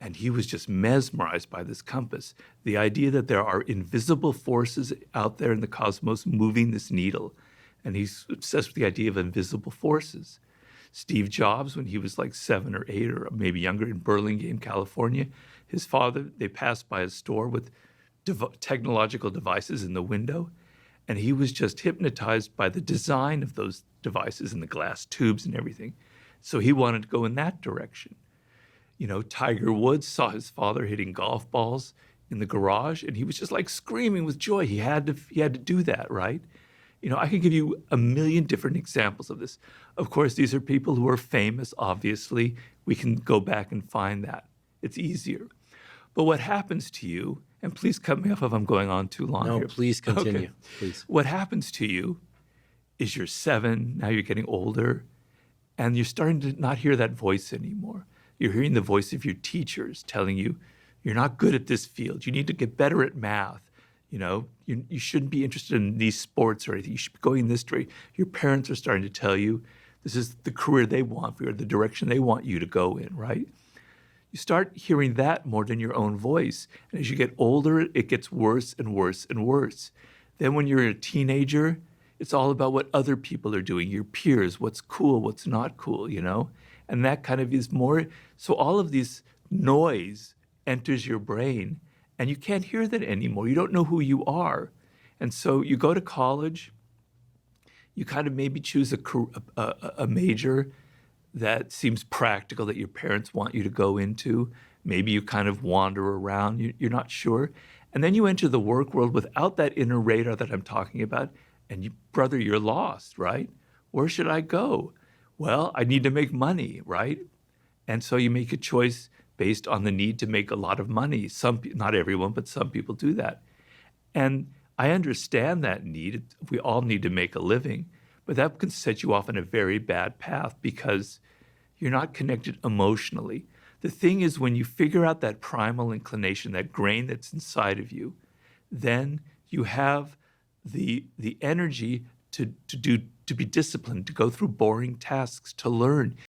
And he was just mesmerized by this compass, the idea that there are invisible forces out there in the cosmos moving this needle. And he's obsessed with the idea of invisible forces. Steve Jobs, when he was like 7 or 8 or maybe younger in Burlingame, California, his father, they passed by a store with technological devices in the window. And he was just hypnotized by the design of those devices and the glass tubes and everything. So he wanted to go in that direction. You know, Tiger Woods saw his father hitting golf balls in the garage, and he was just like screaming with joy. He had to do that, right? You know, I could give you a million different examples of this. Of course, these are people who are famous, obviously. We can go back and find that. It's easier. But what happens to you, and please cut me off if I'm going on too long No, here. please continue. Okay. Please. What happens to you is you're 7, now you're getting older, and you're starting to not hear that voice anymore. You're hearing the voice of your teachers telling you, you're not good at this field. You need to get better at math. You know, you shouldn't be interested in these sports or anything. You should be going this way. Your parents are starting to tell you this is the career they want for you, or the direction they want you to go in, right? You start hearing that more than your own voice. And as you get older, it gets worse and worse and worse. Then when you're a teenager, it's all about what other people are doing, your peers, what's cool, what's not cool, you know? And that kind of is more, so all of this noise enters your brain and you can't hear that anymore. You don't know who you are. And so you go to college, you kind of maybe choose a major that seems practical that your parents want you to go into. Maybe you kind of wander around, you're not sure. And then you enter the work world without that inner radar that I'm talking about. And brother, you're lost, right? Where should I go? Well, I need to make money, right? And so you make a choice based on the need to make a lot of money. Not everyone, but some people do that. And I understand that need. We all need to make a living, but that can set you off on a very bad path because you're not connected emotionally. The thing is, when you figure out that primal inclination, that grain that's inside of you, then you have the energy to be disciplined, to go through boring tasks, to learn.